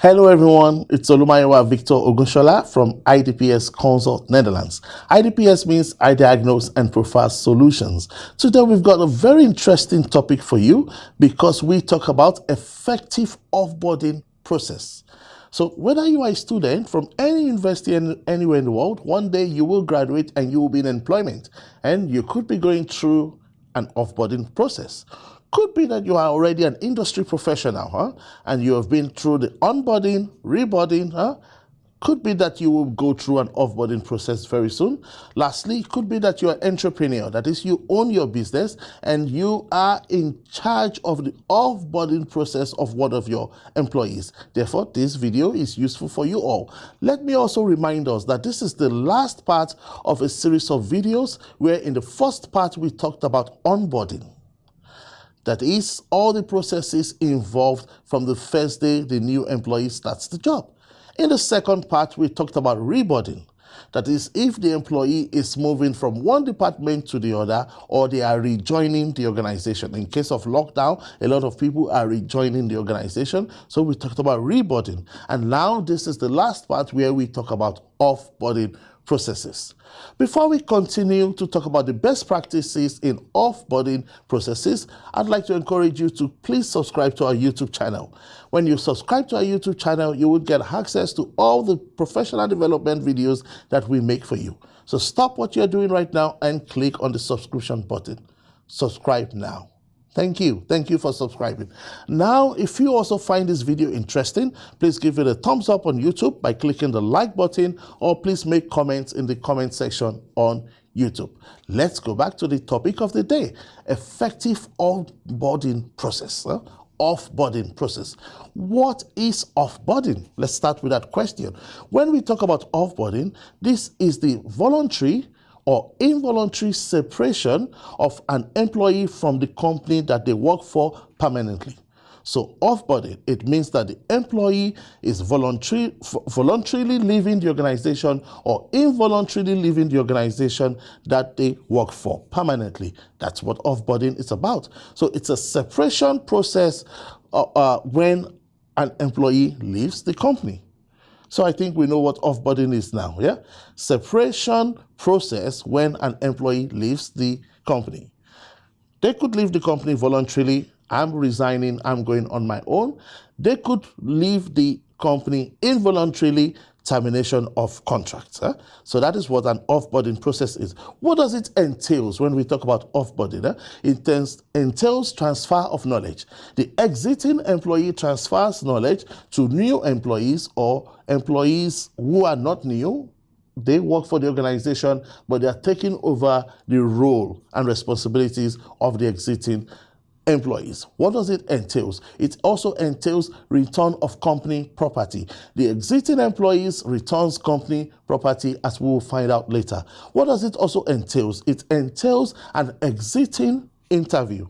Hello everyone, it's Olumayewa Victor Ogunsola from iDPS Consult Netherlands. iDPS means I Diagnose and Profile Solutions. Today we've got a very interesting topic for you because we talk about effective offboarding process. So whether you are a student from any university anywhere in the world, one day you will graduate and you will be in employment and you could be going through an offboarding process. Could be that you are already an industry professional, and you have been through the onboarding, reboarding, Could be that you will go through an offboarding process very soon. Lastly, it could be that you're an entrepreneur, that is, you own your business and you are in charge of the offboarding process of one of your employees. Therefore, this video is useful for you all. Let me also remind us that this is the last part of a series of videos where in the first part we talked about onboarding. That is, all the processes involved from the first day the new employee starts the job. In the second part, we talked about reboarding. That is, if the employee is moving from one department to the other or they are rejoining the organization. In case of lockdown, a lot of people are rejoining the organization. So we talked about reboarding. And now this is the last part where we talk about offboarding processes. Before we continue to talk about the best practices in offboarding processes, I'd like to encourage you to please subscribe to our YouTube channel. When you subscribe to our YouTube channel, you will get access to all the professional development videos that we make for you. So stop what you're doing right now and click on the subscription button. Subscribe now. Thank you. Thank you for subscribing. Now, if you also find this video interesting, please give it a thumbs up on YouTube by clicking the like button, or please make comments in the comment section on YouTube. Let's go back to the topic of the day, effective offboarding process. Offboarding process. What is offboarding? Let's start with that question. When we talk about offboarding, this is the voluntary or involuntary separation of an employee from the company that they work for permanently. So offboarding, it means that the employee is voluntarily leaving the organization or involuntarily leaving the organization that they work for permanently. That's what offboarding is about. So it's a separation process when an employee leaves the company. So I think we know what offboarding is now, yeah? Separation process when an employee leaves the company. They could leave the company voluntarily. I'm resigning, I'm going on my own. They could leave the company involuntarily, termination of contracts. So that is what an offboarding process is. What does it entail when we talk about offboarding? It entails transfer of knowledge. The exiting employee transfers knowledge to new employees or employees who are not new. They work for the organization, but they are taking over the role and responsibilities of the exiting employees. What does it entail? It also entails return of company property. The exiting employees returns company property, as we will find out later. What does it also entail? It entails an exiting interview.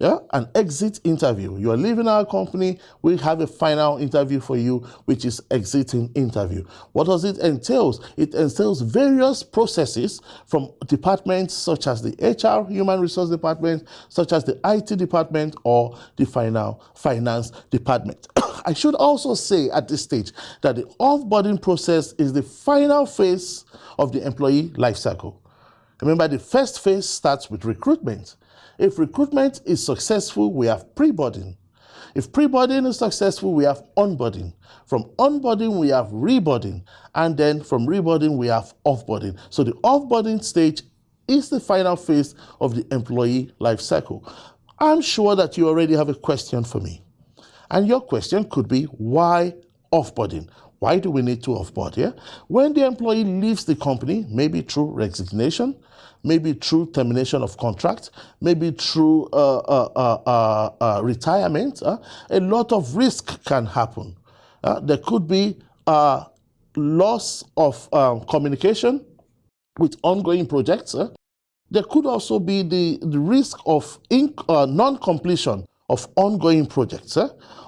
Yeah, an exit interview. You are leaving our company, we have a final interview for you, which is exiting interview. What does it entail? It entails various processes from departments such as the HR, Human Resource Department, such as the IT department, or the finance department. I should also say at this stage that the offboarding process is the final phase of the employee life cycle. Remember, the first phase starts with recruitment. If recruitment is successful, we have pre-boarding. If pre-boarding is successful, we have onboarding. From onboarding, we have reboarding. And then from reboarding, we have offboarding. So the offboarding stage is the final phase of the employee life cycle. I'm sure that you already have a question for me. And your question could be, why offboarding? Why do we need to offboard here? When the employee leaves the company, maybe through resignation, maybe through termination of contract, maybe through retirement, a lot of risk can happen. There could be loss of communication with ongoing projects. There could also be the risk of non-completion of ongoing projects,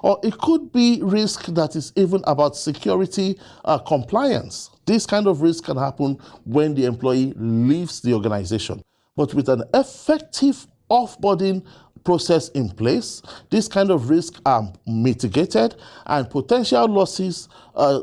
or it could be risk that is even about security compliance. This kind of risk can happen when the employee leaves the organization. But with an effective offboarding process in place, this kind of risk are mitigated, and potential losses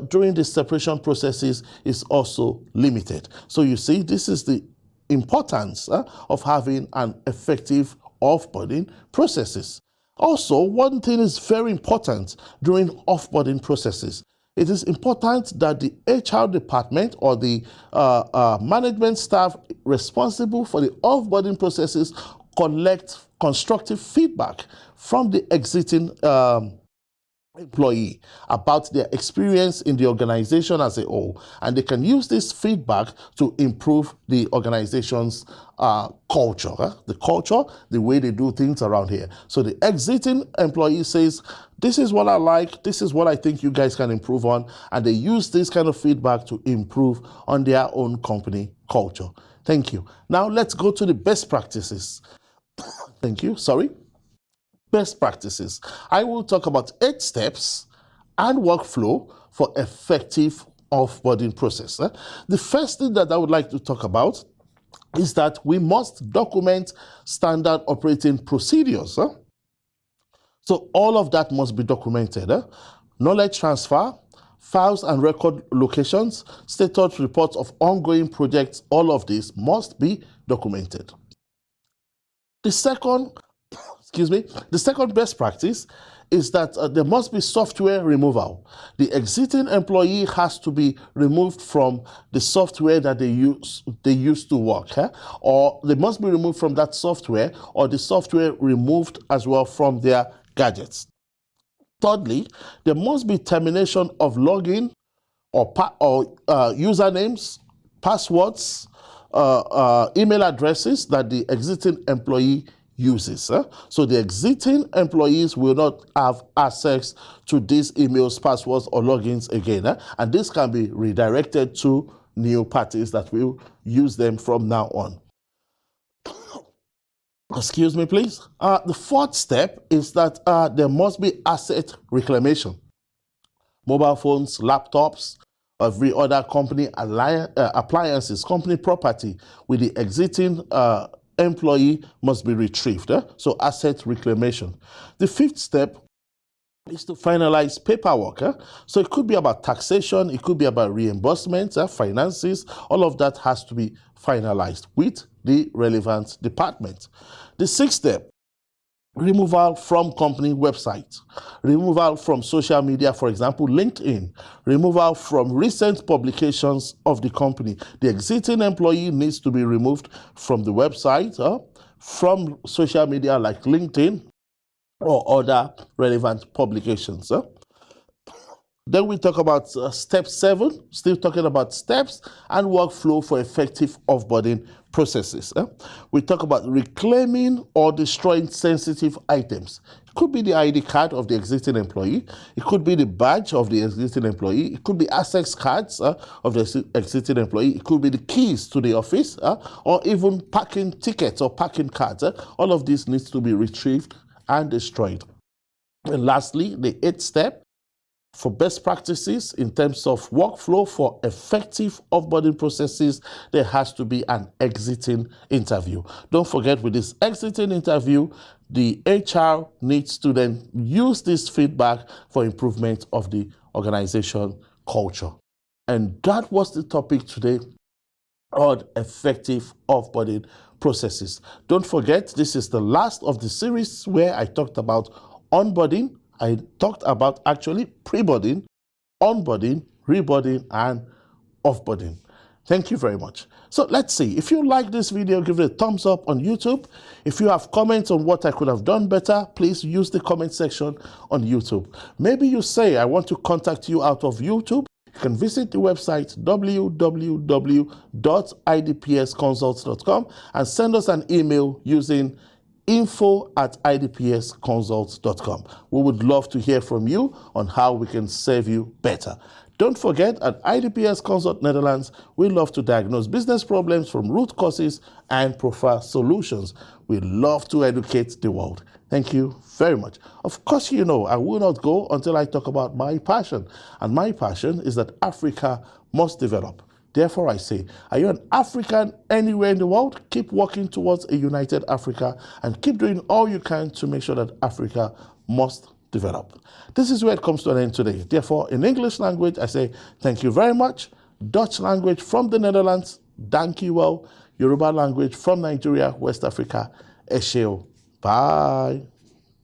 during the separation processes is also limited. So you see, this is the importance of having an effective offboarding processes. Also, one thing is very important during offboarding processes. It is important that the HR department or the management staff responsible for the offboarding processes collect constructive feedback from the exiting employee about their experience in the organization as a whole, and they can use this feedback to improve the organization's culture, the way they do things around here. So the exiting employee says, this is what I like, this is what I think you guys can improve on, and they use this kind of feedback to improve on their own company culture. Thank you. Now let's go to the best practices. Thank you, sorry. Best practices. I will talk about 8 steps and workflow for effective offboarding process. The first thing that I would like to talk about is that we must document standard operating procedures. So all of that must be documented. Knowledge transfer, files and record locations, status reports of ongoing projects, all of this must be documented. The second best practice is that there must be software removal. The exiting employee has to be removed from the software that they used to work, or they must be removed from that software, or the software removed as well from their gadgets. Thirdly, there must be termination of login or usernames, passwords, email addresses that the exiting employee uses. So the exiting employees will not have access to these emails, passwords, or logins again. And this can be redirected to new parties that will use them from now on. Excuse me, please. The fourth step is that there must be asset reclamation. Mobile phones, laptops, every other company appliances, company property with the exiting employee must be retrieved. So asset reclamation. The fifth step is to finalize paperwork. So it could be about taxation, it could be about reimbursement, finances, all of that has to be finalized with the relevant department. The sixth step, removal from company website, removal from social media, for example, LinkedIn, removal from recent publications of the company. The exiting employee needs to be removed from the website, from social media like LinkedIn or other relevant publications. Then we talk about step 7, still talking about steps and workflow for effective offboarding processes. We talk about reclaiming or destroying sensitive items. It could be the ID card of the exiting employee. It could be the badge of the exiting employee. It could be access cards of the exiting employee. It could be the keys to the office or even parking tickets or parking cards. All of this needs to be retrieved and destroyed. And lastly, the 8th step, for best practices in terms of workflow for effective offboarding processes, there has to be an exiting interview. Don't forget, with this exiting interview, the HR needs to then use this feedback for improvement of the organization culture. And that was the topic today on effective offboarding processes. Don't forget, this is the last of the series where I talked about onboarding. I talked about actually pre-boarding, onboarding, reboarding, and offboarding. Thank you very much. So let's see. If you like this video, give it a thumbs up on YouTube. If you have comments on what I could have done better, please use the comment section on YouTube. Maybe you say, I want to contact you out of YouTube. You can visit the website www.idpsconsults.com and send us an email using info@idpsconsults.com. We would love to hear from you on how we can serve you better. Don't forget, at iDPS Consult Netherlands, we love to diagnose business problems from root causes and prefer solutions. We love to educate the world. Thank you very much. Of course, you know, I will not go until I talk about my passion. And my passion is that Africa must develop. Therefore, I say, are you an African anywhere in the world? Keep working towards a united Africa and keep doing all you can to make sure that Africa must develop. This is where it comes to an end today. Therefore, in English language, I say thank you very much. Dutch language from the Netherlands, dank you well. Yoruba language from Nigeria, West Africa, Esheo. Bye.